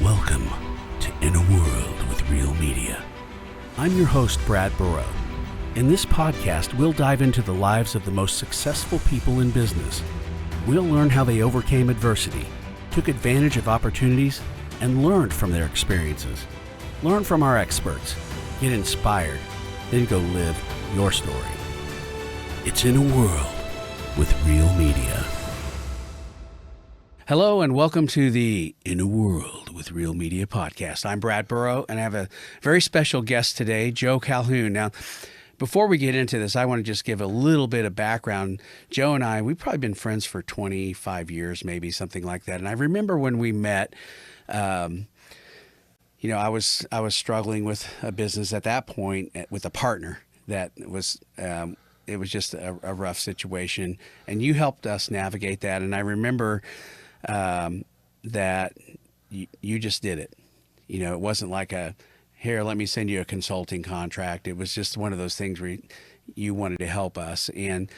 Welcome to In a World with Real Media. I'm your host, Brad Burrow. In this podcast, we'll dive into the lives of the most successful people in business. We'll learn how they overcame adversity, took advantage of opportunities, and learned from their experiences. Learn from our experts, get inspired, then go live your story. It's In a World with Real Media. Hello and welcome to the In a World with Real Media podcast. I'm Brad Burrow and I have a very special guest today, Joe Calhoun. Now, before we get into this, I want to just give a little bit of background. Joe and I, we've probably been friends for 25 years, maybe something like that. And I remember when we met, I was struggling with a business at that point with a partner that was, it was just a rough situation. And you helped us navigate that. And I remember that you just did it. You know, it wasn't like here, let me send you a consulting contract. It was just one of those things where you wanted to help us. And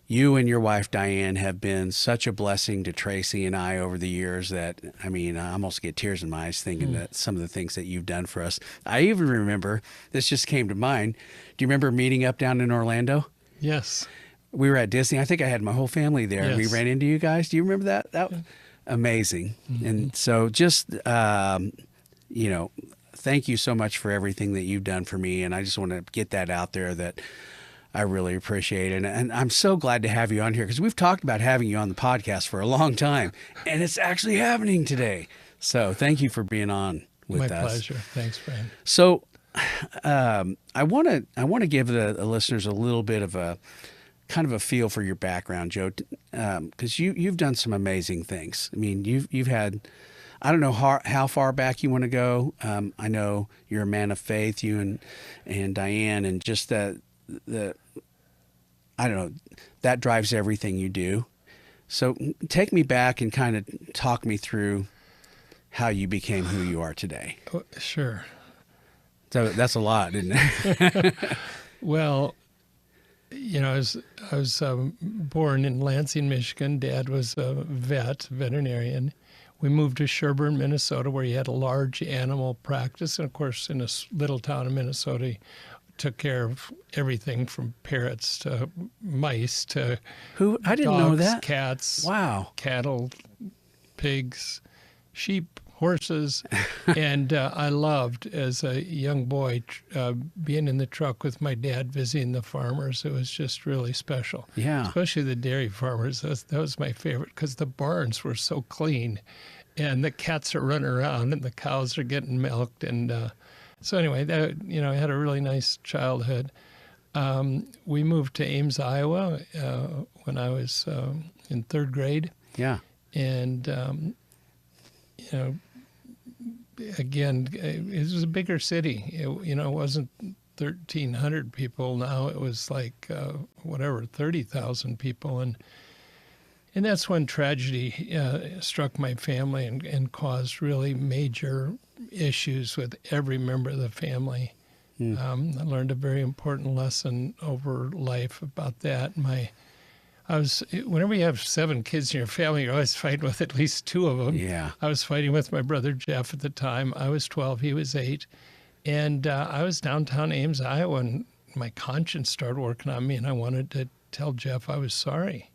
you and your wife, Diane, have been such a blessing to Tracy and I over the years that, I almost get tears in my eyes thinking that some of the things that you've done for us. I even remember, this just came to mind. Do you remember meeting up down in Orlando? Yes. We were at Disney. I think I had my whole family there. Yes. We ran into you guys. Do you remember that? That was amazing. Mm-hmm. And so just, thank you so much for everything that you've done for me. And I just want to get that out there that I really appreciate it. And I'm so glad to have you on here because we've talked about having you on the podcast for a long time and it's actually happening today. So thank you for being on with us. My pleasure. Thanks, Brian. So I want to give the listeners a little bit of a kind of a feel for your background, Joe, because you've done some amazing things. I mean, you've had, I don't know how far back you want to go. I know you're a man of faith, you and Diane, and just I don't know, that drives everything you do. So take me back and kind of talk me through how you became who you are today. Oh, sure. So that's a lot, isn't it? Well, I was born in Lansing, Michigan. Dad was a veterinarian. We moved to Sherburne, Minnesota, where he had a large animal practice. And, of course, in a little town in Minnesota, he took care of everything from parrots to mice to I didn't dogs, know that. Cats, Wow, cattle, pigs, sheep, horses. And I loved, as a young boy, being in the truck with my dad visiting the farmers. It was just really special. Yeah. Especially the dairy farmers. That was my favorite because the barns were so clean and the cats are running around and the cows are getting milked. And so anyway, I had a really nice childhood. We moved to Ames, Iowa when I was in third grade. Yeah. And, again, it was a bigger city. It wasn't 1,300 people. Now it was like, 30,000 people. And that's when tragedy struck my family and caused really major issues with every member of the family. I learned a very important lesson over life about that. Whenever you have 7 kids in your family, you're always fighting with at least 2 of them. Yeah. I was fighting with my brother Jeff at the time. I was 12, he was 8. And I was downtown Ames, Iowa, and my conscience started working on me, and I wanted to tell Jeff I was sorry.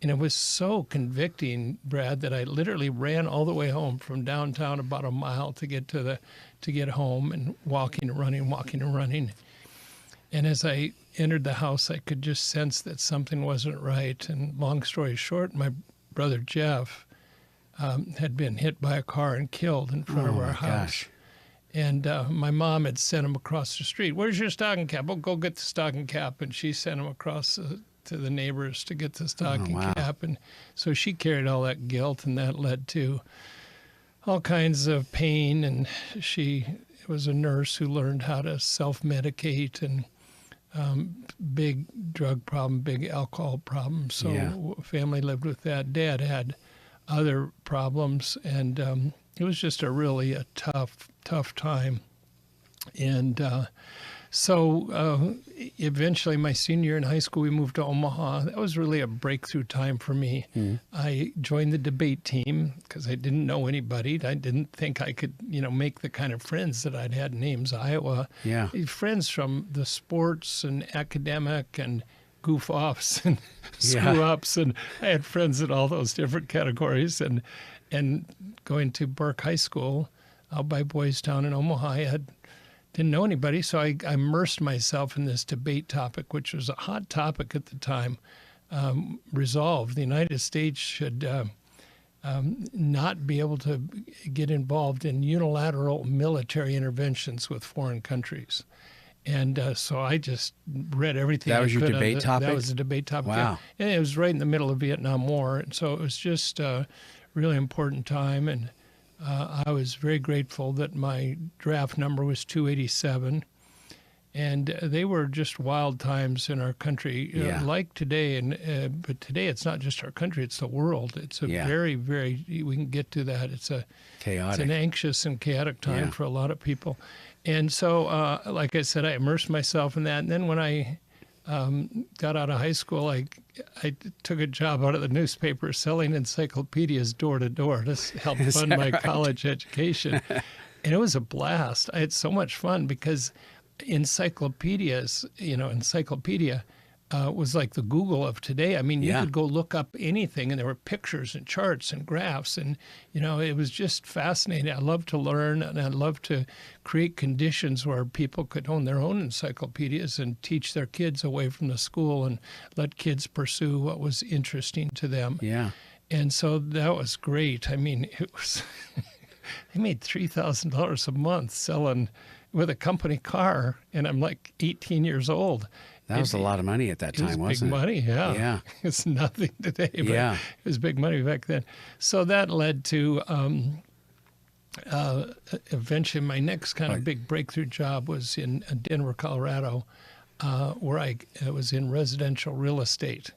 And it was so convicting, Brad, that I literally ran all the way home from downtown about a mile to get home, and walking and running. And as I entered the house, I could just sense that something wasn't right. And long story short, my brother Jeff had been hit by a car and killed in front of our house. Gosh. And my mom had sent him across the street. "Where's your stocking cap?" "Oh, go get the stocking cap." And she sent him across to the neighbors to get the stocking cap. And so she carried all that guilt, and that led to all kinds of pain. And she was a nurse who learned how to self-medicate, and big drug problem, big alcohol problem. So family lived with that. Dad had other problems, and it was just a tough time. And So eventually, my senior year in high school, we moved to Omaha. That was really a breakthrough time for me. I joined the debate team because I didn't know anybody. I didn't think I could, make the kind of friends that I'd had in Ames, Iowa. Yeah. Friends from the sports and academic and goof offs and Yeah. screw ups, and I had friends in all those different categories. And going to Burke High School out by Boys Town in Omaha, I didn't know anybody, so I immersed myself in this debate topic, which was a hot topic at the time. Resolve: the United States should not be able to get involved in unilateral military interventions with foreign countries. And so I just read everything. That was your I could debate topic? That was a debate topic. Wow. Yeah. And it was right in the middle of Vietnam War, and so it was just a really important time. And I was very grateful that my draft number was 287. And they were just wild times in our country, Yeah. like today. But today it's not just our country, it's the world. It's a Yeah. very, very, we can get to that. It's Chaotic. an anxious and chaotic time Yeah. for a lot of people. And so, like I said, I immersed myself in that. And then when I got out of high school, I took a job out of the newspaper selling encyclopedias door to door to help Is fund that my right? college education. And it was a blast. I had so much fun because encyclopedia was like the Google of today. I mean, you Yeah. could go look up anything, and there were pictures and charts and graphs, and it was just fascinating. I love to learn, and I love to create conditions where people could own their own encyclopedias and teach their kids away from the school and let kids pursue what was interesting to them. Yeah. And so that was great. I mean, it was I made $3,000 a month selling with a company car, and I'm like 18 years old. That was a lot of money at that It was time, big wasn't it? money, yeah. Yeah. It's nothing today, but Yeah. it was big money back then. So that led to eventually my next kind of big breakthrough job was in Denver, Colorado, where I was in residential real estate.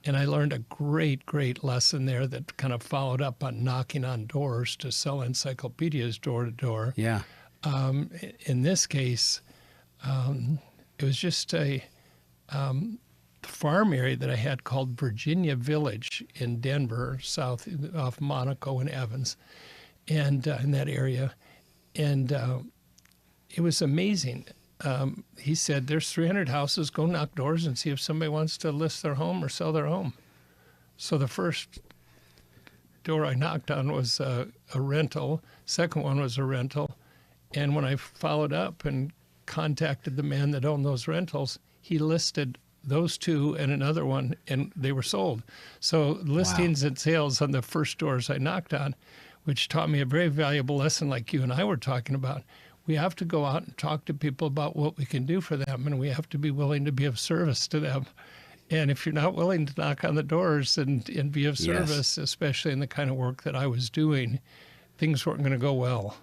And I learned a great, great lesson there that kind of followed up on knocking on doors to sell encyclopedias door to door. Yeah. In this case, it was just a farm area that I had called Virginia Village in Denver, south off Monaco and Evans, and in that area. And it was amazing. He said, there's 300 houses, go knock doors and see if somebody wants to list their home or sell their home. So the first door I knocked on was a rental. Second one was a rental. And when I followed up and contacted the man that owned those rentals, he listed those two and another one, and they were sold. So listings and sales on the first doors I knocked on, which taught me a very valuable lesson like you and I were talking about. We have to go out and talk to people about what we can do for them, and we have to be willing to be of service to them. And if you're not willing to knock on the doors and be of service, especially in the kind of work that I was doing, things weren't going to go well.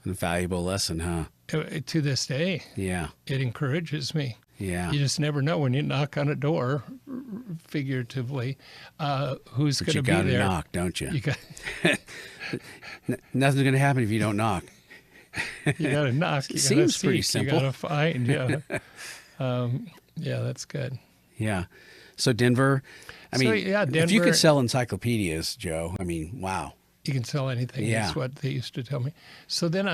A valuable lesson, huh? To this day, Yeah. it encourages me. Yeah. You just never know when you knock on a door, figuratively, who's But going you to be got to there. knock, don't you? You got Nothing's going to happen if you don't knock. you got to knock. You Seems gotta pretty seek, simple. You got to find. Yeah, yeah, that's good. Yeah. So Denver, I mean, if you Denver- could sell encyclopedias, Joe, I mean, wow. You can sell anything. Yeah. That's what they used to tell me. So then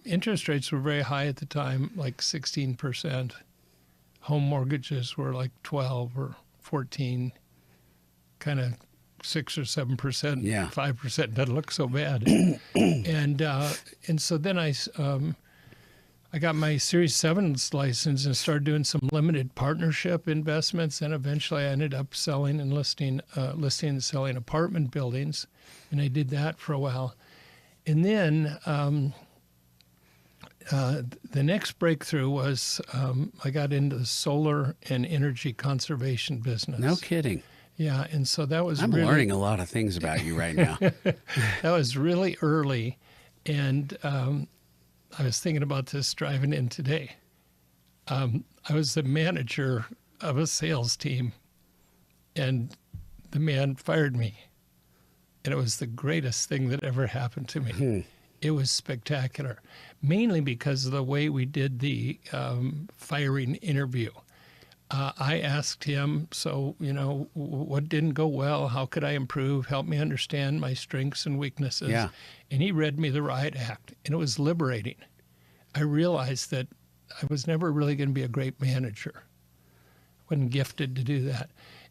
interest rates were very high at the time, like 16%. Home mortgages were like 12 or 14, kind of 6 or 7%. Yeah. 5% doesn't look so bad. and so then I got my Series 7 license and started doing some limited partnership investments. And eventually I ended up selling and listing and selling apartment buildings. And I did that for a while. And then the next breakthrough was I got into the solar and energy conservation business. No kidding. Yeah, and so that was I'm really, learning a lot of things about you right now. that was really early. And I was thinking about this driving in today. I was the manager of a sales team, and the man fired me. And it was the greatest thing that ever happened to me. It was spectacular, mainly because of the way we did the firing interview. I asked him, so, what didn't go well? How could I improve? Help me understand my strengths and weaknesses. Yeah. And he read me the riot act, and it was liberating. I realized that I was never really going to be a great manager. Wasn't gifted to do that.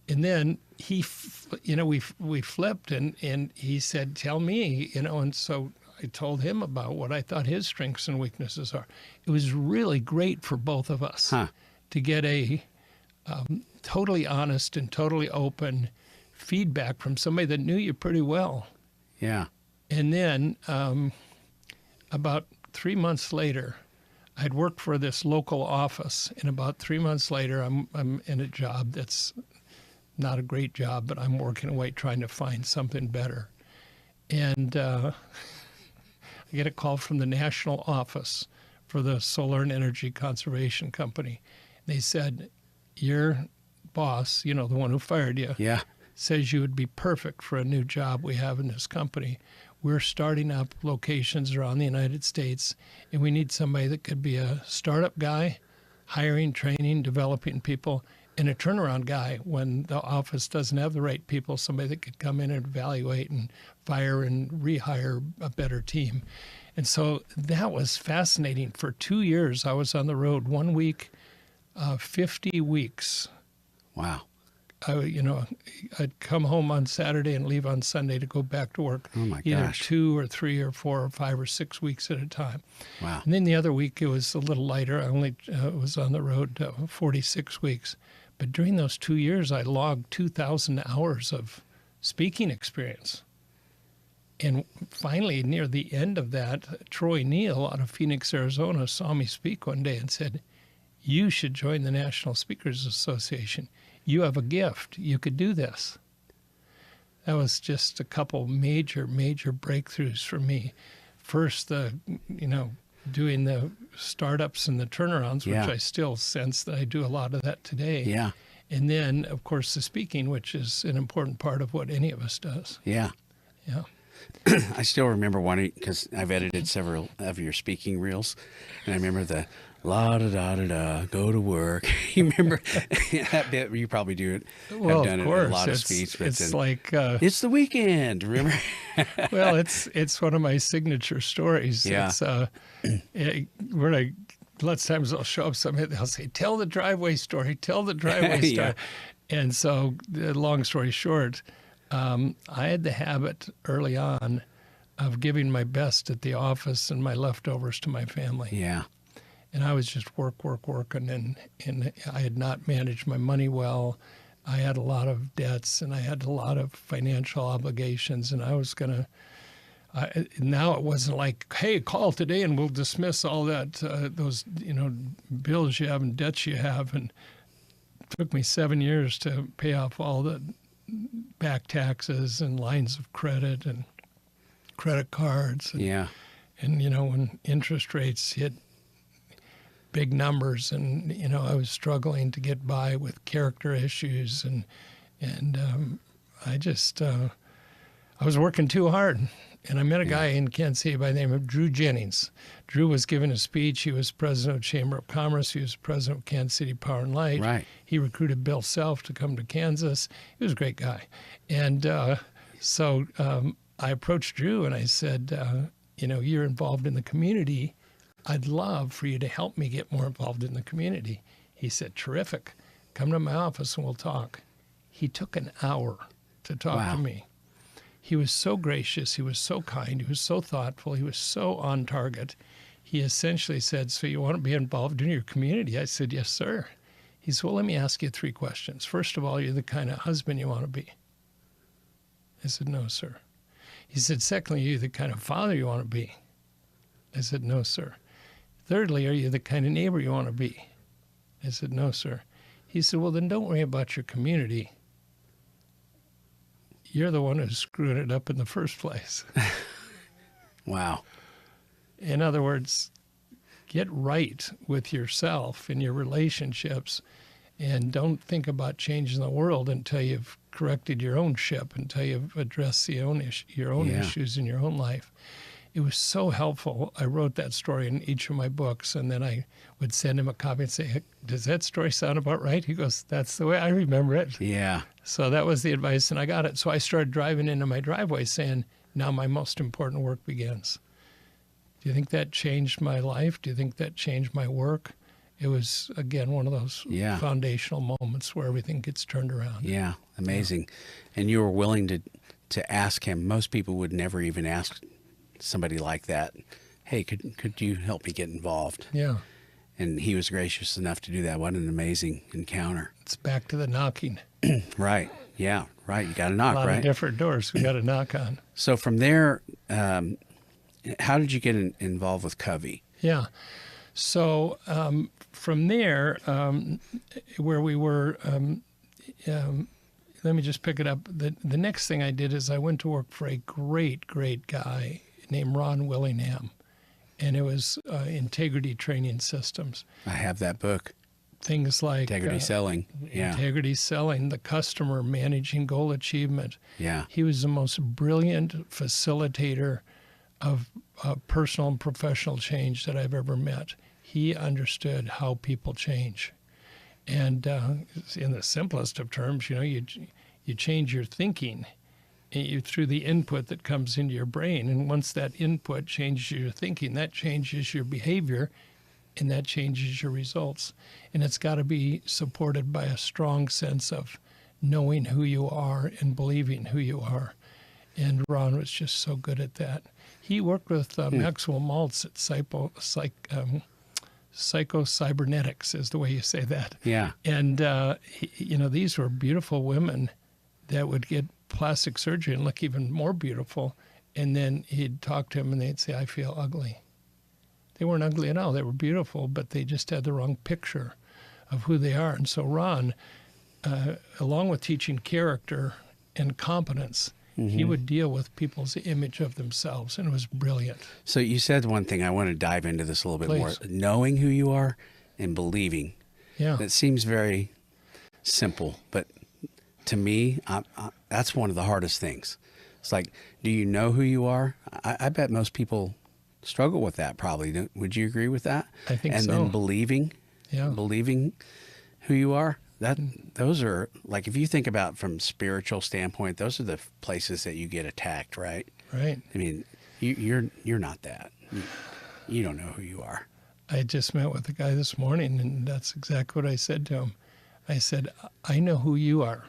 And then we flipped, and he said, tell me, and so I told him about what I thought his strengths and weaknesses are. It was really great for both of us to get a totally honest and totally open feedback from somebody that knew you pretty well. Yeah. And then about 3 months later, I'd worked for this local office, and about 3 months later, I'm in a job that's not a great job, but I'm working away trying to find something better. And I get a call from the national office for the Solar and Energy Conservation Company. They said, your boss, the one who fired you, says you would be perfect for a new job we have in this company. We're starting up locations around the United States, and we need somebody that could be a startup guy, hiring, training, developing people, and a turnaround guy when the office doesn't have the right people, somebody that could come in and evaluate and fire and rehire a better team. And so that was fascinating. For 2 years, I was on the road 1 week, 50 weeks. Wow. I'd come home on Saturday and leave on Sunday to go back to work. Oh my either gosh. 2 or 3 or 4 or 5 or 6 weeks at a time. Wow. And then the other week it was a little lighter. I only was on the road 46 weeks. But during those 2 years, I logged 2,000 hours of speaking experience. And finally, near the end of that, Troy Neal out of Phoenix, Arizona, saw me speak one day and said, you should join the National Speakers Association. You have a gift. You could do this. That was just a couple major breakthroughs for me. First, doing the startups and the turnarounds, which I still sense that I do a lot of that today. Yeah. And then, of course, the speaking, which is an important part of what any of us does. Yeah. Yeah. I still remember one because I've edited several of your speaking reels, and I remember the la-da-da-da-da, go to work. You remember that bit? You probably do it. Well, I've done of it course. in a lot of speeches. It's like... it's the weekend, remember? Well, it's one of my signature stories. Yeah. Lots of times I'll show up somebody, they'll say, tell the driveway story, tell the driveway story. Yeah. And so, the long story short, I had the habit early on of giving my best at the office and my leftovers to my family. Yeah. And I was just working, and I had not managed my money well. I had a lot of debts, and I had a lot of financial obligations, and I was going to... now it wasn't like, hey, call today and we'll dismiss all that, those bills you have and debts you have. And it took me 7 years to pay off all the back taxes and lines of credit and credit cards. And, and when interest rates hit big numbers, and I was struggling to get by with character issues, and I was working too hard. And I met a guy in Kansas City by the name of Drew Jennings. Drew was giving a speech. He was president of Chamber of Commerce. He was president of Kansas City Power and Light. Right. He recruited Bill Self to come to Kansas. He was a great guy. And so I approached Drew and I said, you're involved in the community. I'd love for you to help me get more involved in the community. He said, terrific. Come to my office and we'll talk. He took an hour to talk to me. He was so gracious. He was so kind. He was so thoughtful. He was so on target. He essentially said, so you want to be involved in your community? I said, yes, sir. He said, well, let me ask you 3 questions. First of all, you're the kind of husband you want to be. I said, no, sir. He said, secondly, are you the kind of father you want to be? I said, no, sir. Thirdly, are you the kind of neighbor you want to be? I said, no, sir. He said, well, then don't worry about your community. You're the one who's screwing it up in the first place. Wow. In other words, get right with yourself and your relationships, and don't think about changing the world until you've corrected your own ship, until you've addressed your own issues in your own life. it was so helpful. I wrote that story in each of my books, and then I would send him a copy and say, hey, does that story sound about right? He goes, that's the way I remember it. Yeah. So that was the advice, and I got it. So I started driving into my driveway saying, now my most important work begins. Do you think that changed my life? Do you think that changed my work? It was, again, one of those foundational moments where everything gets turned around. Yeah, amazing. Yeah. And you were willing to ask him. Most people would never even ask somebody like that, hey, could you help me get involved? Yeah. And he was gracious enough to do that. What an amazing encounter. It's back to the knocking. Right. Yeah, right. You got to knock, right? A lot of different doors we got to knock on. So from there, how did you get involved with Covey? Yeah. So from there, where we were, let me just pick it up. The next thing I did is I went to work for a great, great guy named Ron Willingham, and it was Integrity Training Systems. I have that book. Things like Integrity Selling. Yeah. Integrity Selling, the customer, managing goal achievement. Yeah. He was the most brilliant facilitator of personal and professional change that I've ever met. He understood how people change. And in the simplest of terms, you change your thinking through the input that comes into your brain. And once that input changes your thinking, that changes your behavior, and that changes your results. And it's got to be supported by a strong sense of knowing who you are and believing who you are. And Ron was just so good at that. He worked with Maxwell Maltz at Psycho-Cybernetics, is the way you say that. Yeah. And, these were beautiful women that would get plastic surgery and look even more beautiful. And then he'd talk to them and they'd say, I feel ugly. They weren't ugly at all. They were beautiful, but they just had the wrong picture of who they are. And so Ron, along with teaching character and competence, he would deal with people's image of themselves, and it was brilliant. So you said one thing. I want to dive into this a little bit more. Knowing who you are and believing. Yeah. That seems very simple, but to me, that's one of the hardest things. It's like, do you know who you are? I bet most people struggle with that probably. Would you agree with that? I think so. And then believing who you are. Those are, like, if you think about from spiritual standpoint, those are the places that you get attacked, right? Right. I mean, you're not that. You don't know who you are. I just met with a guy this morning, and that's exactly what I said to him. I said, I know who you are,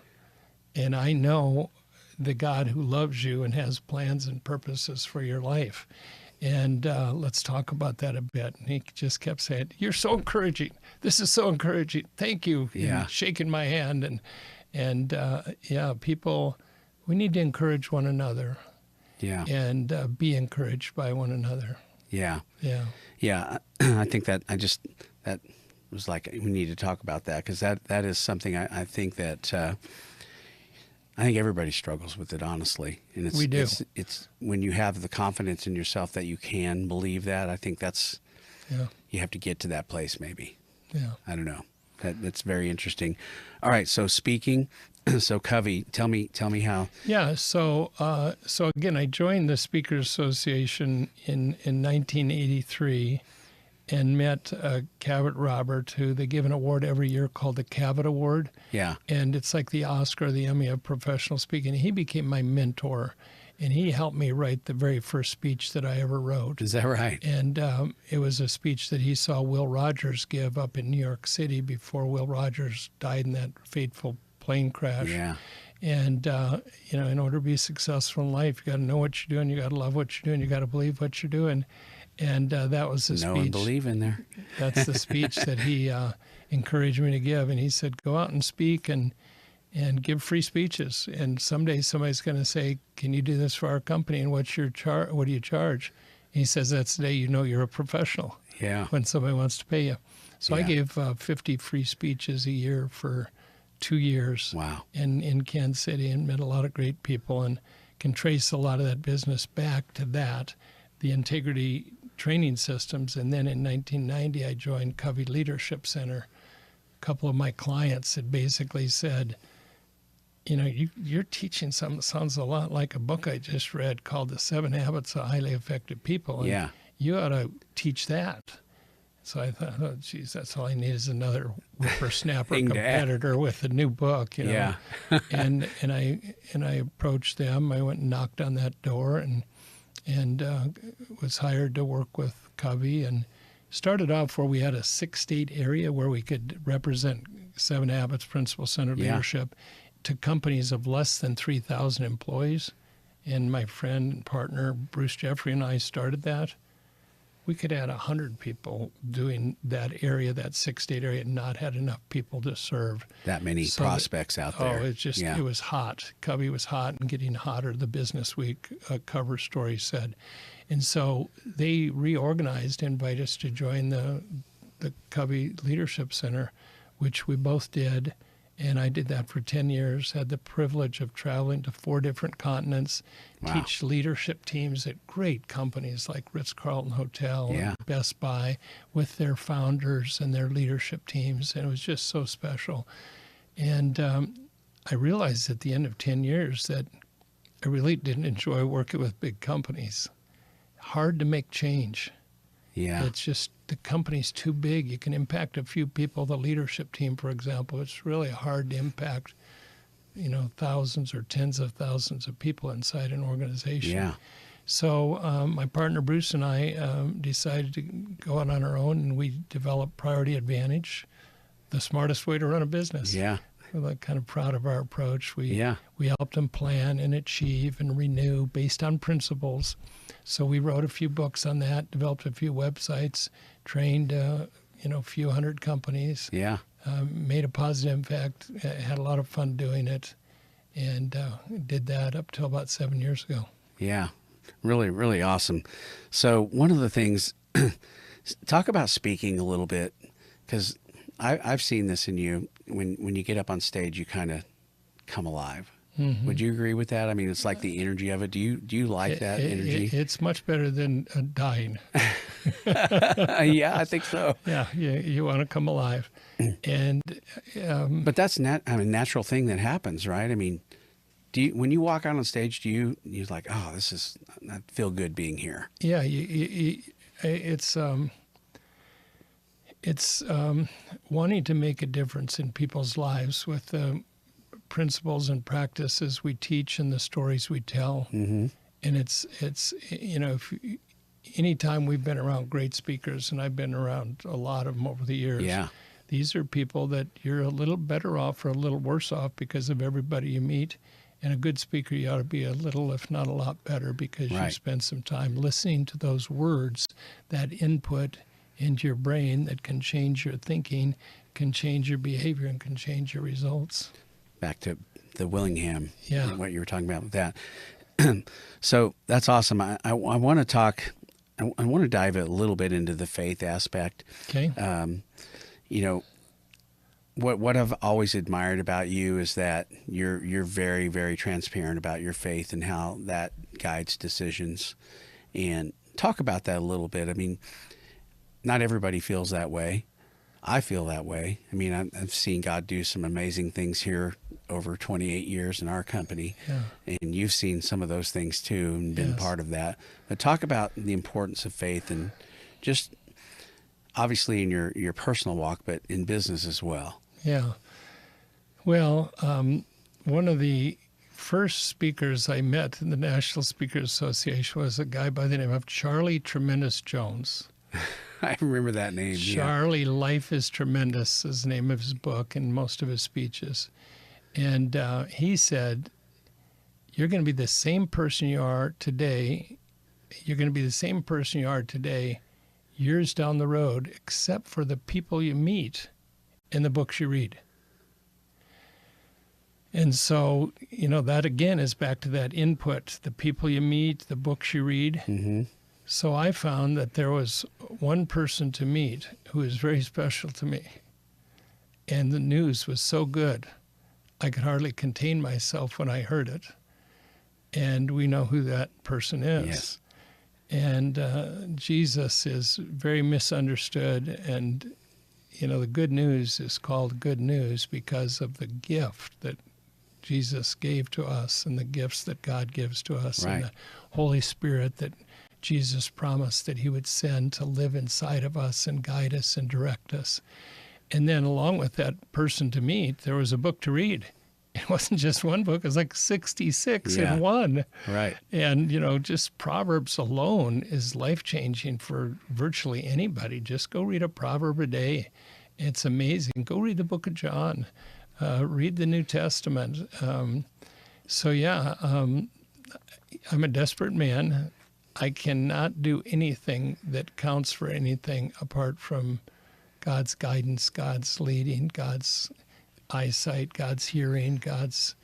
and I know the God who loves you and has plans and purposes for your life. And let's talk about that a bit. And he just kept saying, you're so encouraging. This is so encouraging. Thank you. Yeah. And shaking my hand. And people, we need to encourage one another. Yeah. And be encouraged by one another. Yeah. Yeah. Yeah. I think that that was like, we need to talk about that, because that is something I think that I think everybody struggles with it, honestly. And we do. It's when you have the confidence in yourself that you can believe that. I think that's, you have to get to that place maybe. Yeah. I don't know. That's very interesting. All right. So speaking, so Covey, tell me how. Yeah. So again, I joined the Speakers Association in 1983. And met Cavett Robert, who they give an award every year called the Cavett Award. Yeah. And it's like the Oscar or the Emmy of professional speaking. He became my mentor, and he helped me write the very first speech that I ever wrote. Is that right? And it was a speech that he saw Will Rogers give up in New York City before Will Rogers died in that fateful plane crash. Yeah. And, in order to be successful in life, you got to know what you're doing, you got to love what you're doing, you got to believe what you're doing. And that was the speech. Know and believe in there. That's the speech that he encouraged me to give. And he said, go out and speak and give free speeches. And someday somebody's going to say, can you do this for our company? And what do you charge? And he says, that's the day you know you're a professional. Yeah. When somebody wants to pay you. So I gave 50 free speeches a year for 2 years. Wow. In Kansas City, and met a lot of great people, and can trace a lot of that business back to that, the Integrity Training Systems. And then in 1990, I joined Covey Leadership Center. A couple of my clients had basically said, you're teaching something that sounds a lot like a book I just read called The 7 Habits of Highly Effective People. And Yeah. you ought to teach that. So I thought, oh, geez, that's all I need is another whippersnapper Thing to add. competitor with a new book, Yeah. and I approached them. I went and knocked on that door and was hired to work with Covey, and started off where we had a 6-state area where we could represent 7 Habits, principle-centered Yeah. leadership to companies of less than 3,000 employees. And my friend and partner, Bruce Jeffrey, and I started that. We could add 100 people doing that area, that 6-state area, and not had enough people to serve. That many So prospects out there. Oh, it was hot. Covey was hot and getting hotter, the Business Week cover story said. And so they reorganized, invited us to join the Covey Leadership Center, which we both did. And I did that for 10 years, had the privilege of traveling to 4 different continents, Wow. teach leadership teams at great companies like Ritz-Carlton Hotel Yeah. and Best Buy with their founders and their leadership teams. And it was just so special. And I realized at the end of 10 years that I really didn't enjoy working with big companies. Hard to make change. Yeah. It's just the company's too big. You can impact a few people. The leadership team, for example, it's really hard to impact, thousands or tens of thousands of people inside an organization. Yeah. So my partner Bruce and I decided to go out on our own, and we developed Priority Advantage, the smartest way to run a business. Yeah. We're kind of proud of our approach. We Yeah. helped them plan and achieve and renew based on principles. So we wrote a few books on that, developed a few websites, trained a few hundred companies, Yeah. made a positive impact, had a lot of fun doing it, and did that up till about 7 years ago. Yeah. Really, really awesome. So one of the things, talk about speaking a little bit, because I've seen this in you. When you get up on stage, you kind of come alive. Mm-hmm. Would you agree with that? I mean, it's like the energy of it. Do you like that energy? It's much better than dying. Yeah, I think so. Yeah, you want to come alive. And But that's a natural thing that happens, right? I mean, when you walk out on stage, you're like, oh, I feel good being here. yeah, it's wanting to make a difference in people's lives with the principles and practices we teach and the stories we tell. Mm-hmm. And it's anytime we've been around great speakers, and I've been around a lot of them over the years, Yeah. these are people that you're a little better off or a little worse off because of everybody you meet. And a good speaker, you ought to be a little, if not a lot better, because Right. you spend some time listening to those words, that input into your brain that can change your thinking, can change your behavior, and can change your results. Back to the Willingham, Yeah. what you were talking about with that. So that's awesome. I want to talk. I want to dive a little bit into the faith aspect. Okay. What I've always admired about you is that you're very, very transparent about your faith and how that guides decisions. And talk about that a little bit. I mean, not everybody feels that way. I feel that way. I mean, I've seen God do some amazing things here over 28 years in our company. Yeah. And you've seen some of those things too and been Yes. part of that. But talk about the importance of faith, and just obviously in your personal walk, but in business as well. Yeah. Well, one of the first speakers I met in the National Speakers Association was a guy by the name of Charlie Tremendous Jones. I remember that name. Charlie, Life is Tremendous is the name of his book and most of his speeches. And he said, you're going to be the same person you are today. You're going to be the same person you are today, years down the road, except for the people you meet and the books you read. And so, that again is back to that input, the people you meet, the books you read. Mm-hmm. So I found that there was one person to meet who was very special to me. And the news was so good, I could hardly contain myself when I heard it. And we know who that person is. Yes. And Jesus is very misunderstood. And, the good news is called good news because of the gift that Jesus gave to us and the gifts that God gives to us Right. and the Holy Spirit that Jesus promised that he would send to live inside of us and guide us and direct us. And then along with that person to meet, there was a book to read. It wasn't just one book, it was like 66 Yeah. in one. Right. And, just Proverbs alone is life-changing for virtually anybody. Just go read a proverb a day. It's amazing. Go read the book of John. Read the New Testament. I'm a desperate man. I cannot do anything that counts for anything apart from God's guidance, God's leading, God's eyesight, God's hearing, God's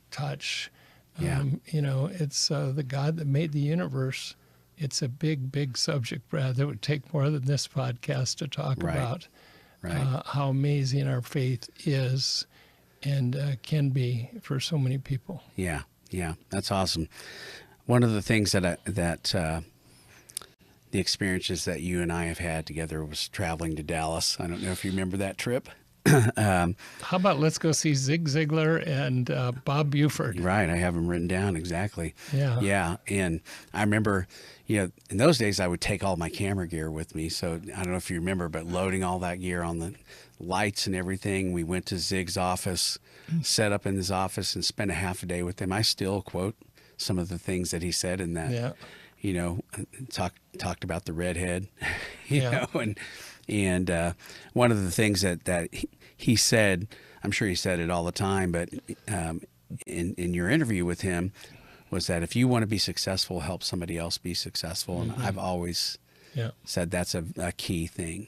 touch. Yeah. It's the God that made the universe. It's a big, big subject, Brad, that would take more than this podcast to talk Right. about. Right. How amazing our faith is and can be for so many people. Yeah. Yeah. That's awesome. One of the things that the experiences that you and I have had together was traveling to Dallas. I don't know if you remember that trip. How about let's go see Zig Ziglar and Bob Buford? Right. I have them written down. Exactly. Yeah. Yeah. And I remember, in those days I would take all my camera gear with me. So I don't know if you remember, but loading all that gear on the lights and everything. We went to Zig's office, set up in his office and spent a half a day with him. I still quote some of the things that he said in that, Yeah. talked about the redhead, Yeah. and one of the things that he said, I'm sure he said it all the time, but in your interview with him was that if you want to be successful, help somebody else be successful. And I've always said that's a key thing.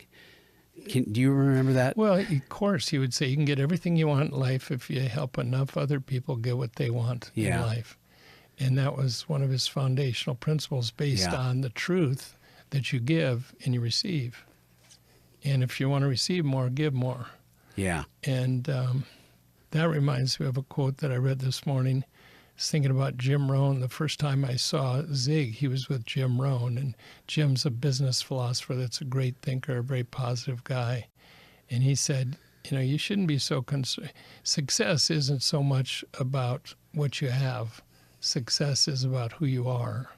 Do you remember that? Well, of course, he would say you can get everything you want in life if you help enough other people get what they want in life. And that was one of his foundational principles based on the truth that you give and you receive. And if you want to receive more, give more. Yeah. And that reminds me of a quote that I read this morning. I was thinking about Jim Rohn. The first time I saw Zig, he was with Jim Rohn. And Jim's a business philosopher that's a great thinker, a very positive guy. And he said, you shouldn't be so concerned. Success isn't so much about what you have. Success is about who you are.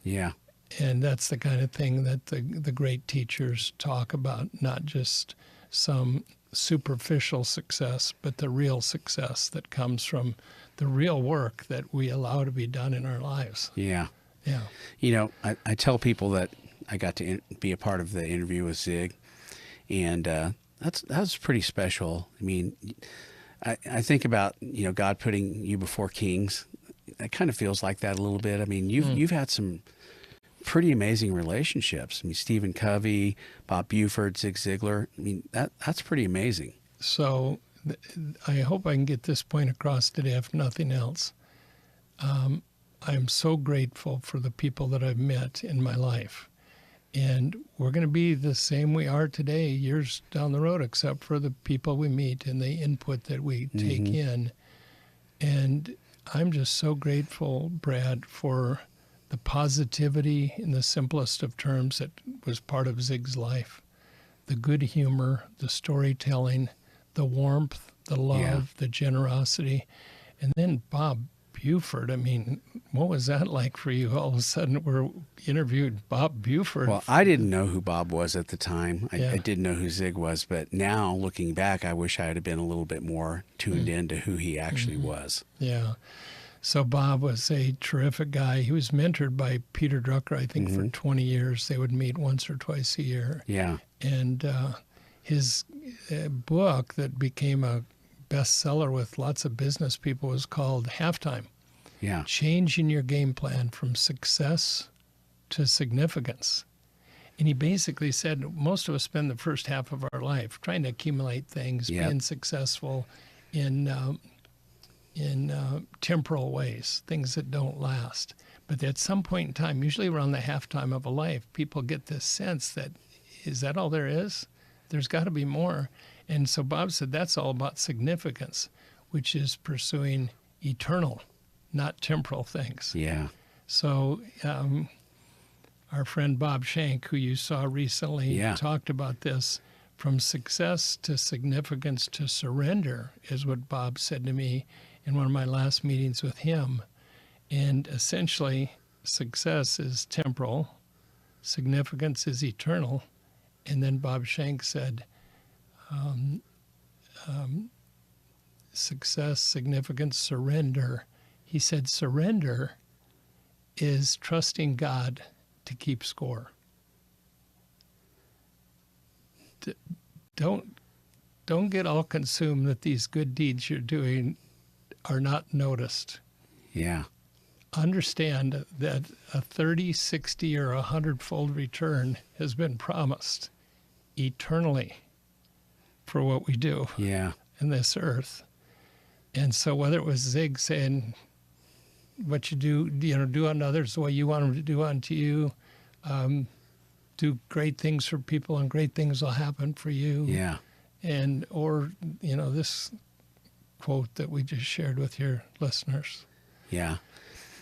Yeah. And that's the kind of thing that the great teachers talk about, not just some superficial success, but the real success that comes from the real work that we allow to be done in our lives. Yeah. Yeah. I tell people that I got to be a part of the interview with Zig, and that's pretty special. I mean, I think about, God putting you before kings. It kind of feels like that a little bit. I mean, you've had some pretty amazing relationships. I mean, Stephen Covey, Bob Buford, Zig Ziglar. I mean, that's pretty amazing. So I hope I can get this point across today, if nothing else. I am so grateful for the people that I've met in my life. And we're going to be the same we are today, years down the road, except for the people we meet and the input that we take in. And I'm just so grateful, Brad, for the positivity in the simplest of terms that was part of Zig's life. The good humor, the storytelling, the warmth, the love, the generosity. And then Bob Buford, I mean, what was that like for you? All of a sudden we're interviewed Bob Buford. Well, I didn't know who Bob was at the time. I Yeah. didn't know who Zig was, but now looking back, I wish I had been a little bit more tuned in to who he actually was. Yeah. So Bob was a terrific guy. He was mentored by Peter Drucker, I think, for 20 years. They would meet once or twice a year. Yeah. And his book that became a bestseller with lots of business people was called Halftime. Yeah. Changing your game plan from success to significance. And he basically said most of us spend the first half of our life trying to accumulate things, being successful in temporal ways, things that don't last. But at some point in time, usually around the halftime of a life, people get this sense that, is that all there is? There's got to be more. And so Bob said that's all about significance, which is pursuing eternal, not temporal things. Yeah. So our friend Bob Shank, who you saw recently, Yeah. talked about this. From success to significance to surrender is what Bob said to me in one of my last meetings with him. And essentially, success is temporal, significance is eternal. And then Bob Shank said, success, significance, surrender. He said, surrender is trusting God to keep score. Don't get all consumed that these good deeds you're doing are not noticed. Yeah. Understand that a 30, 60, or 100-fold return has been promised eternally for what we do in this earth. And so whether it was Zig saying what you do, do unto others the way you want them to do unto you, do great things for people and great things will happen for you. Yeah. And, or, this quote that we just shared with your listeners. Yeah.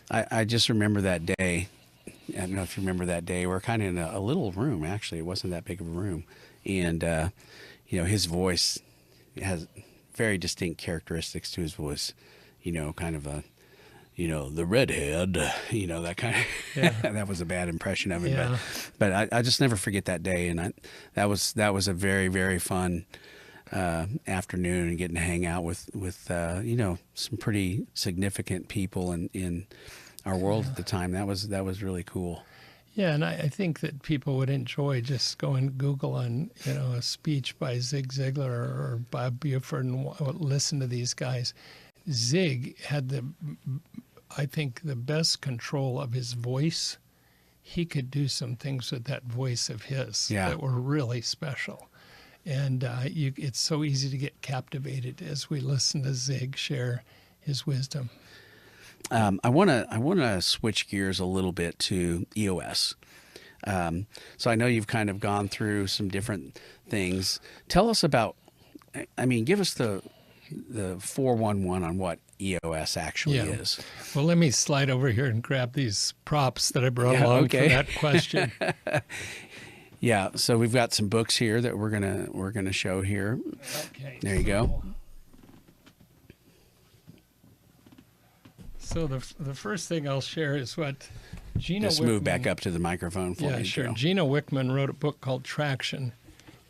I just remember that day. I don't know if you remember that day. We're kind of in a little room, actually. It wasn't that big of a room. And, his voice has very distinct characteristics to his voice, kind of a, the redhead, that kind of, that was a bad impression of him. Yeah. But I just never forget that day. And that was a very, very fun afternoon, and getting to hang out with some pretty significant people in our world at the time. That was really cool. Yeah, and I think that people would enjoy just going Google on a speech by Zig Ziglar or Bob Buford and listen to these guys. Zig had I think the best control of his voice. He could do some things with that voice of his that were really special. And it's so easy to get captivated as we listen to Zig share his wisdom. I want to switch gears a little bit to EOS. So I know you've kind of gone through some different things. Tell us about, give us the 411 on what EOS actually is. Well, let me slide over here and grab these props that I brought along for that question. Yeah, so we've got some books here that we're gonna show here. Okay. There you go. So the first thing I'll share is what Gino Just move back up to the microphone for me. Yeah, sure. Joe. Gino Wickman wrote a book called Traction,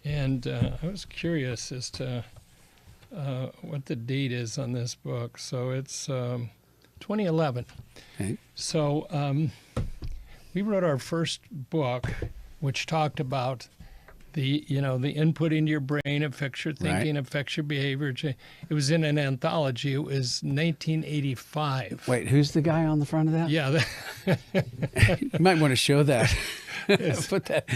and I was curious as to what the date is on this book. So it's 2011. Okay. So we wrote our first book, which talked about the input into your brain affects your thinking, affects your behavior. It was in an anthology. It was 1985. Wait, who's the guy on the front of that? Yeah. You might want to show that. Put that.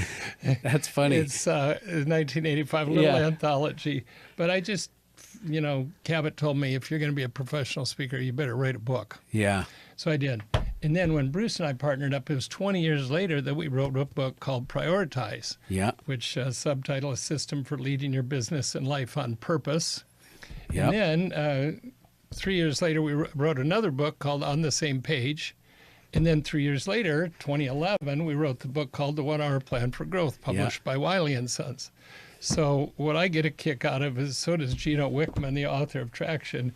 That's funny. It's 1985, a little anthology. But I just, Cabot told me, if you're going to be a professional speaker, you better write a book. Yeah. So I did. And then when Bruce and I partnered up, it was 20 years later that we wrote a book called Prioritize, which subtitle is System for Leading Your Business and Life on Purpose. Yep. And then 3 years later, we wrote another book called On the Same Page. And then 3 years later, 2011, we wrote the book called The 1 Hour Plan for Growth, published by Wiley & Sons. So what I get a kick out of is, so does Gino Wickman, the author of Traction.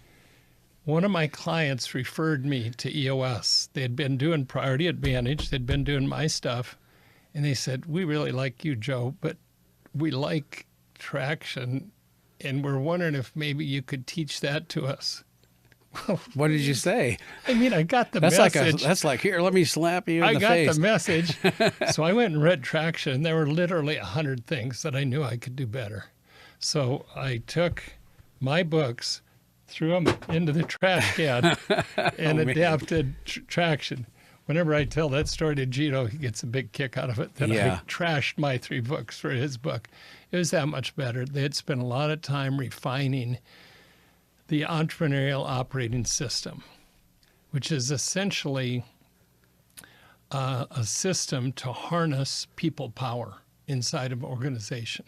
One of my clients referred me to EOS. They had been doing Priority Advantage. They'd been doing my stuff. And they said, we really like you, Joe, but we like Traction, and we're wondering if maybe you could teach that to us. What did you say? I got the message. That's like, here, let me slap you in the face. I got the message. So I went and read Traction. There were literally 100 things that I knew I could do better. So I took my books, threw them into the trash can, and adapted Traction. Whenever I tell that story to Gino, he gets a big kick out of it that I trashed my 3 books for his book. It was that much better. They had spent a lot of time refining the Entrepreneurial Operating System, which is essentially a system to harness people power inside of an organization.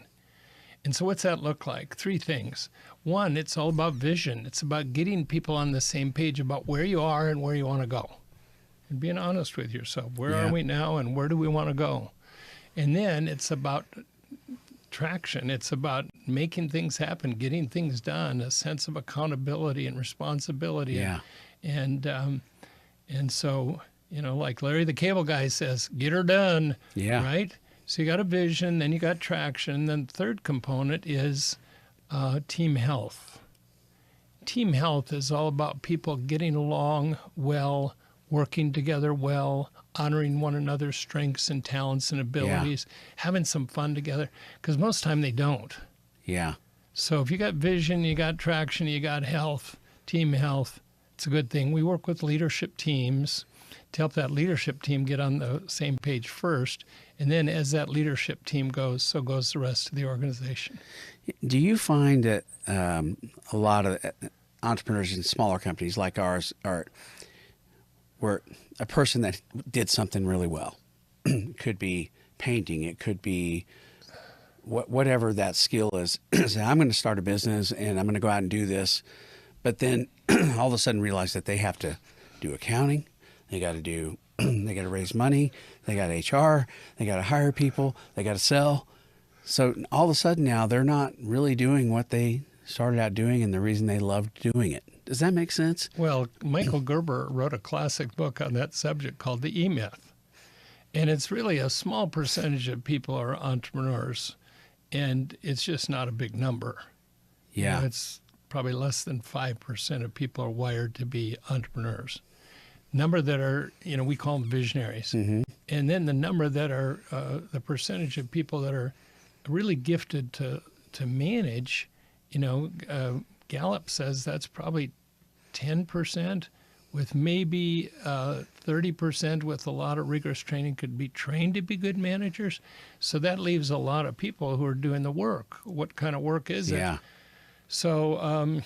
And so what's that look like? 3 things. 1, it's all about vision. It's about getting people on the same page about where you are and where you want to go. And being honest with yourself. Where are we now and where do we want to go? And then it's about traction. It's about making things happen, getting things done, a sense of accountability and responsibility. Yeah. And so, like Larry the Cable Guy says, get her done. Yeah. Right? So you got a vision, then you got traction. Then the third component is team health. Team health is all about people getting along well, working together well, honoring one another's strengths and talents and abilities, having some fun together, because most time they don't. Yeah. So if you got vision, you got traction, you got health, team health, it's a good thing. We work with leadership teams to help that leadership team get on the same page first. And then as that leadership team goes, so goes the rest of the organization. Do you find that a lot of entrepreneurs in smaller companies like ours were a person that did something really well? It could be painting, it could be whatever that skill is. Say, I'm going to start a business and I'm going to go out and do this. But then all of a sudden realize that they have to do accounting, they got to raise money, they got HR, they got to hire people, they got to sell. So all of a sudden now they're not really doing what they started out doing and the reason they loved doing it. Does that make sense? Well, Michael Gerber wrote a classic book on that subject called The E-Myth. And it's really a small percentage of people are entrepreneurs, and it's just not a big number. Yeah. It's probably less than 5% of people are wired to be entrepreneurs. Number that are, we call them visionaries. Mm-hmm. And then the number that are, the percentage of people that are really gifted to manage, Gallup says that's probably 10%, with maybe 30% with a lot of rigorous training could be trained to be good managers. So that leaves a lot of people who are doing the work. What kind of work is it? Yeah. So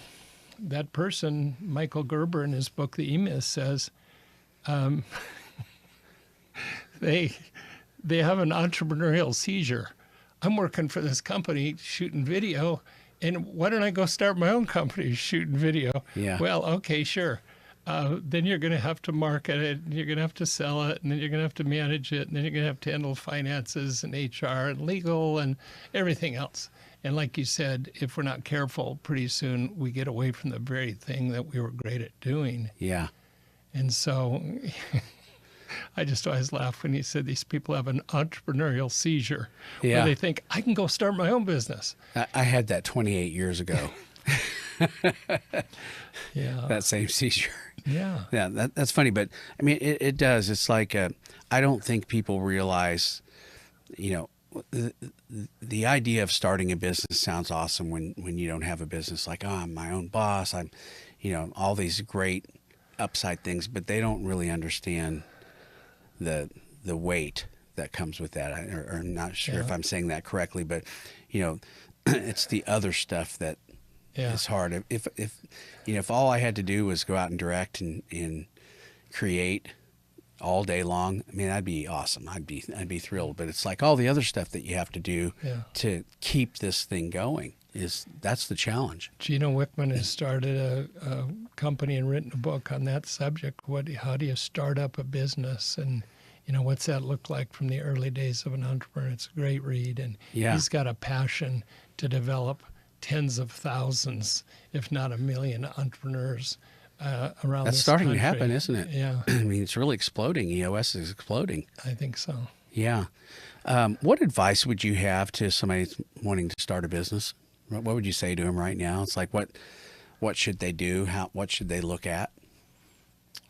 that person, Michael Gerber, in his book, The E-Myth, says they have an entrepreneurial seizure. I'm working for this company shooting video, and why don't I go start my own company shooting video? Yeah. Well, okay, sure. Then you're going to have to market it, and you're going to have to sell it, and then you're going to have to manage it, and then you're going to have to handle finances and HR and legal and everything else. And like you said, if we're not careful, pretty soon we get away from the very thing that we were great at doing. Yeah. And so I just always laugh when he said these people have an entrepreneurial seizure, Yeah. where they think, I can go start my own business. I had that 28 years ago. Yeah. That same seizure. Yeah. Yeah, that's funny, but I mean, it does. It's like I don't think people realize, the idea of starting a business sounds awesome when you don't have a business. Like, oh, I'm my own boss. I'm, all these great upside things, but they don't really understand the weight that comes with that. Or I'm not sure if I'm saying that correctly, but it's the other stuff that. Yeah. It's hard. If all I had to do was go out and direct and create all day long, I mean, that'd be awesome. I'd be thrilled. But it's like all the other stuff that you have to do to keep this thing going that's the challenge. Gino Wickman has started a company and written a book on that subject. How do you start up a business, and what's that look like from the early days of an entrepreneur? It's a great read, and he's got a passion to develop tens of thousands, if not 1 million entrepreneurs around That's this starting country. to happen, isn't it? Yeah. I mean, it's really exploding. EOS is exploding. I think so. Yeah. What advice would you have to somebody that's wanting to start a business? What would you say to them right now? It's like, what should they do? What should they look at?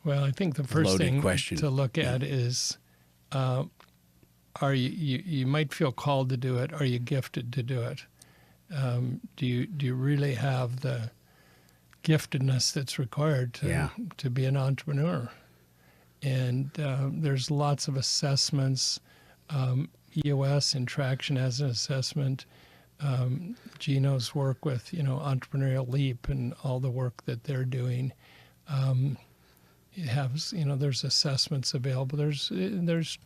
Well, I think the first thing question. to look at is, are you might feel called to do it. Are you gifted to do it? Do you really have the giftedness that's required to be an entrepreneur? And there's lots of assessments. EOS and Traction has an assessment. Gino's work with Entrepreneurial Leap and all the work that they're doing. It has there's assessments available. There's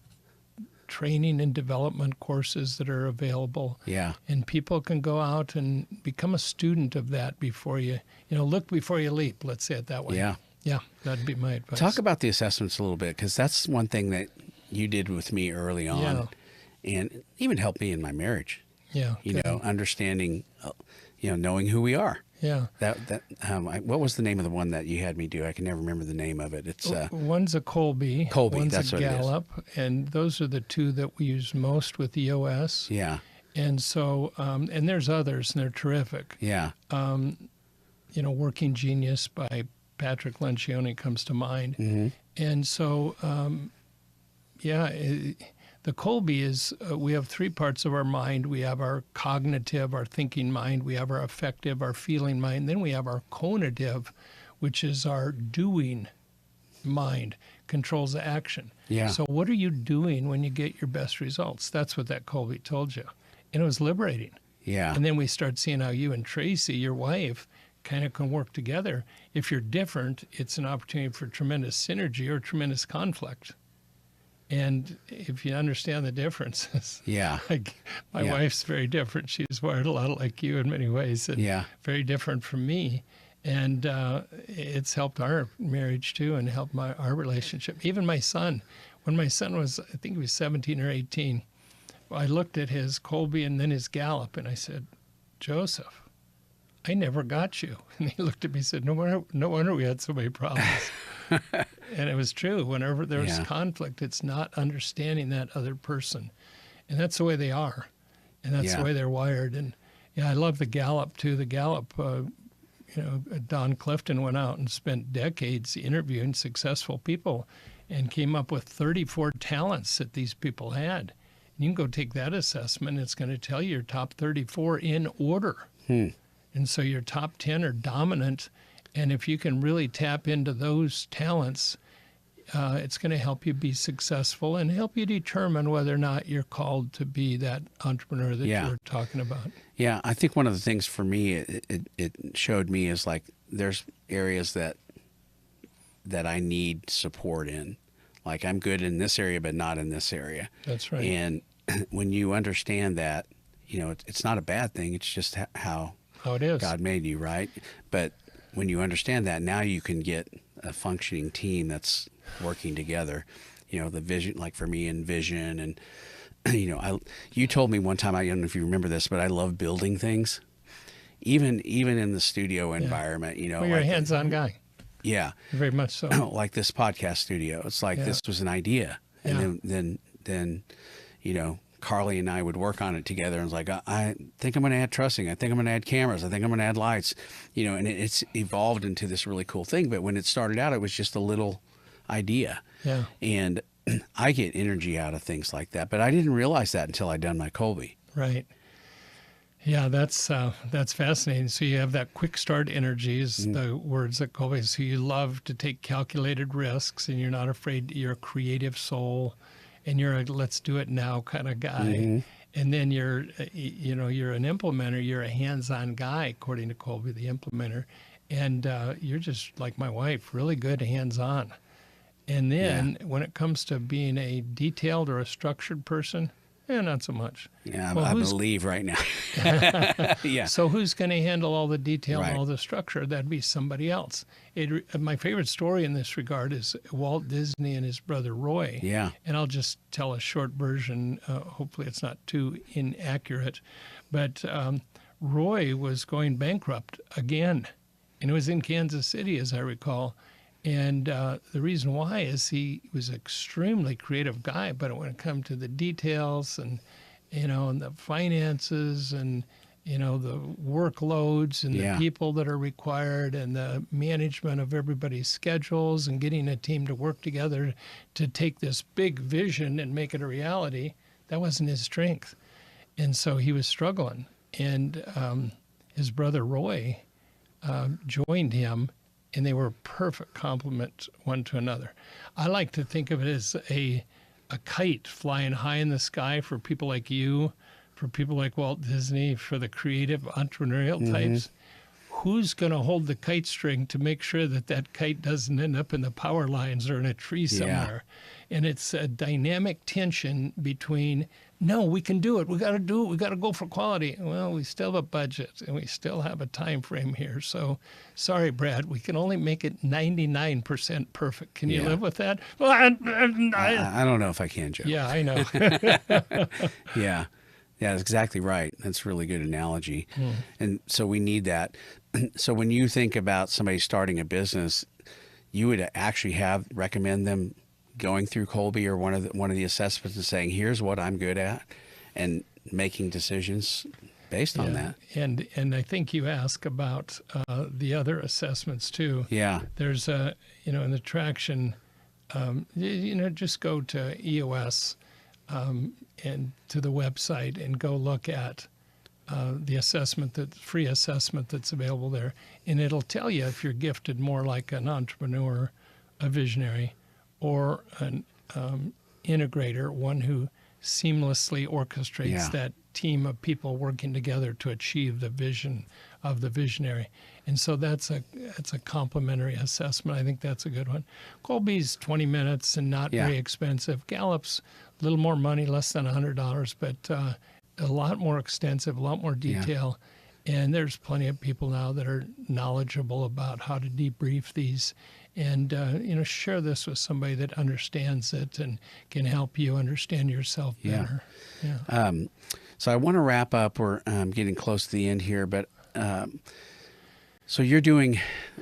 training and development courses that are available. Yeah. And people can go out and become a student of that before you look before you leap. Let's say it that way. Yeah. Yeah, that'd be my advice. Talk about the assessments a little bit, because that's one thing that you did with me early on, and even helped me in my marriage. Yeah. Understanding, knowing who we are. Yeah. What was the name of the one that you had me do? I can never remember the name of it. It's one's a Kolbe. One's that's a what Gallup, and those are the two that we use most with EOS. Yeah. And so, and there's others, and they're terrific. Yeah. Working Genius by Patrick Lencioni comes to mind. Mm-hmm. And so, the Kolbe is, we have three parts of our mind. We have our cognitive, our thinking mind. We have our affective, our feeling mind. Then we have our conative, which is our doing mind, controls the action. Yeah. So what are you doing when you get your best results? That's what that Kolbe told you. And it was liberating. Yeah. And then we start seeing how you and Tracy, your wife, kind of can work together. If you're different, it's an opportunity for tremendous synergy or tremendous conflict. And if you understand the differences, like my wife's very different. She's wired a lot like you in many ways, and very different from me. And it's helped our marriage too, and helped our relationship. Even my son, when my son was, I think he was 17 or 18, I looked at his Kolbe and then his Gallup, and I said, Joseph, I never got you. And he looked at me and said, no wonder we had so many problems. And it was true. Whenever there's conflict, it's not understanding that other person. And that's the way they are. And that's the way they're wired. And I love the Gallup too. The Gallup, Don Clifton went out and spent decades interviewing successful people and came up with 34 talents that these people had. And you can go take that assessment. It's going to tell you your top 34 in order. And so your top 10 are dominant. And if you can really tap into those talents, it's going to help you be successful and help you determine whether or not you're called to be that entrepreneur that you were talking about. Yeah, I think one of the things for me it showed me is like there's areas that I need support in. Like I'm good in this area, but not in this area. That's right. And when you understand that, it's not a bad thing. It's just how it is. God made you, right? But when you understand that, now you can get a functioning team that's working together. The vision, like for me, and vision, and you told me one time, I don't know if you remember this, but I love building things, even in the studio environment. Well, you're a hands-on guy. Yeah, very much so. Like this podcast studio, it's like this was an idea, and then Carly and I would work on it together, and it's like, I think I'm going to add trussing. I think I'm going to add cameras. I think I'm going to add lights, and it's evolved into this really cool thing. But when it started out, it was just a little idea. Yeah. And I get energy out of things like that, but I didn't realize that until I'd done my Kolbe. Right. Yeah, that's fascinating. So you have that quick start energy is the words that Kolbe. So you love to take calculated risks, and you're not afraid. You're a creative soul. And you're a let's do it now kind of guy. And then you're an implementer. You're a hands-on guy, according to Kolbe, the implementer. And you're just like my wife, really good hands-on. And then when it comes to being a detailed or a structured person, not so much. Yeah, well, I believe right now. Yeah. So who's going to handle all the detail and all the structure? That'd be somebody else. My favorite story in this regard is Walt Disney and his brother Roy. Yeah. And I'll just tell a short version. Hopefully it's not too inaccurate. But Roy was going bankrupt again. And it was in Kansas City, as I recall. And the reason why is he was an extremely creative guy, but when it comes to the details and the finances and the workloads and the people that are required and the management of everybody's schedules and getting a team to work together to take this big vision and make it a reality, that wasn't his strength. And so he was struggling. And his brother Roy joined him, and they were a perfect complement one to another. I like to think of it as a kite flying high in the sky for people like you, for people like Walt Disney, for the creative entrepreneurial types. Who's going to hold the kite string to make sure that kite doesn't end up in the power lines or in a tree somewhere? And it's a dynamic tension between, no, we can do it. We got to do it. We got to go for quality. Well, we still have a budget and we still have a time frame here. So sorry, Brad, we can only make it 99% perfect. Can you live with that? Well, I don't know if I can, Joe. Yeah, I know. Yeah. Yeah, that's exactly right. That's a really good analogy. And so we need that. So when you think about somebody starting a business, you would actually recommend them going through Kolbe or one of the assessments and saying, here's what I'm good at, and making decisions based on that. And I think you ask about the other assessments too. Yeah. There's in the traction, just go to EOS and to the website and go look at the free assessment that's available there. And it'll tell you if you're gifted more like an entrepreneur, a visionary, or an integrator, one who seamlessly orchestrates that team of people working together to achieve the vision of the visionary. And so that's a complimentary assessment. I think that's a good one. Kolbe's 20 minutes and not very expensive. Gallup's a little more money, less than $100, but a lot more extensive, a lot more detail. And there's plenty of people now that are knowledgeable about how to debrief these and, share this with somebody that understands it and can help you understand yourself better. Yeah. So I want to wrap up. We're getting close to the end here, but so you're doing,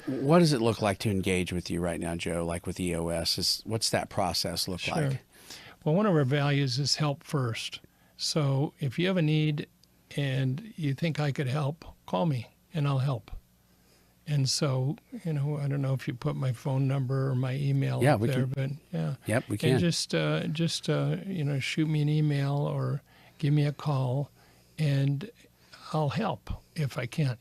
what does it look like to engage with you right now, Joe, like with EOS? What's that process look like? Well, one of our values is help first. So if you have a need and you think I could help, call me and I'll help. And so, I don't know if you put my phone number or my email up there, but Yep, we can. And just shoot me an email or give me a call and I'll help if I can.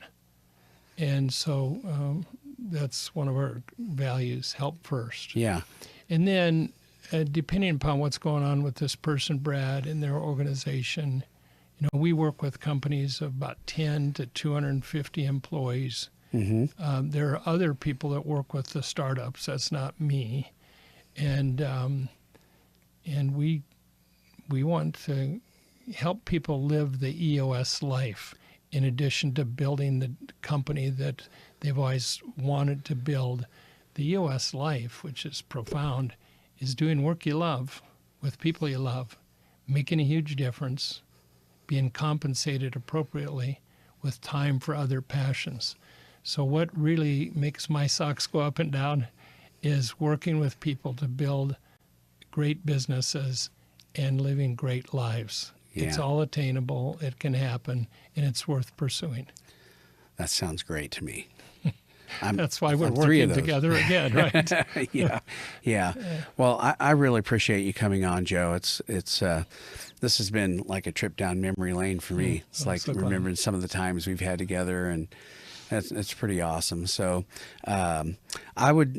And so that's one of our values, help first. Yeah. And then depending upon what's going on with this person, Brad, and their organization, we work with companies of about 10 to 250 employees. Mm-hmm. There are other people that work with the startups. That's not me. And we want to help people live the EOS life in addition to building the company that they've always wanted to build. The EOS life, which is profound, is doing work you love with people you love, making a huge difference, being compensated appropriately with time for other passions. So what really makes my socks go up and down is working with people to build great businesses and living great lives. Yeah. It's all attainable, it can happen, and it's worth pursuing. That sounds great to me. That's why we're working together again, right? Yeah. Well, I really appreciate you coming on, Joe. It's this has been like a trip down memory lane for me. It's like remembering some of the times we've had together, and it's pretty awesome. So I would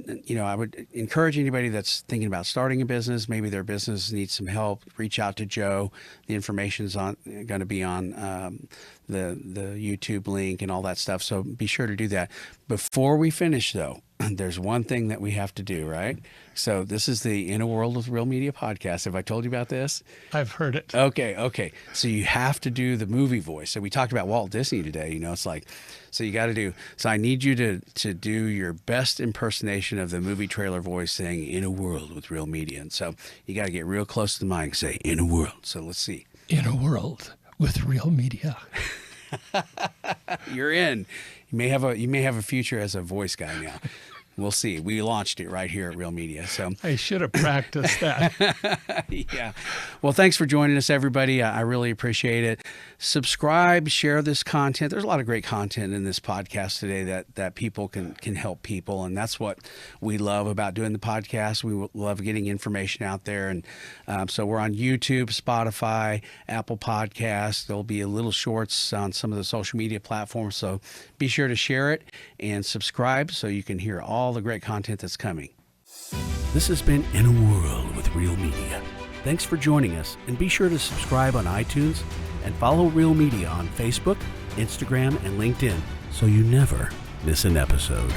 encourage anybody that's thinking about starting a business, maybe their business needs some help, reach out to Joe. The information's going to be on the YouTube link and all that stuff. So be sure to do that. Before we finish, though, there's one thing that we have to do, right? So this is the In a World with Real Media podcast. Have I told you about this? I've heard it. Okay. So you have to do the movie voice. So we talked about Walt Disney today. It's like, so you got to do. So I need you to do your best impersonation of the movie trailer voice saying "In a World with Real Media." And so you got to get real close to the mic and say "In a World." So let's see. In a world with real media. You're in. You may have a future as a voice guy now. We'll see. We launched it right here at Real Media. So I should have practiced that. Yeah. Well, thanks for joining us, everybody. I really appreciate it. Subscribe, share this content. There's a lot of great content in this podcast today that people can help people. And that's what we love about doing the podcast. We love getting information out there. And so we're on YouTube, Spotify, Apple Podcasts. There'll be a little shorts on some of the social media platforms. So be sure to share it and subscribe so you can hear all the great content that's coming. This has been In a World with Real Media. Thanks for joining us, and be sure to subscribe on iTunes and follow Real Media on Facebook, Instagram, and LinkedIn so you never miss an episode.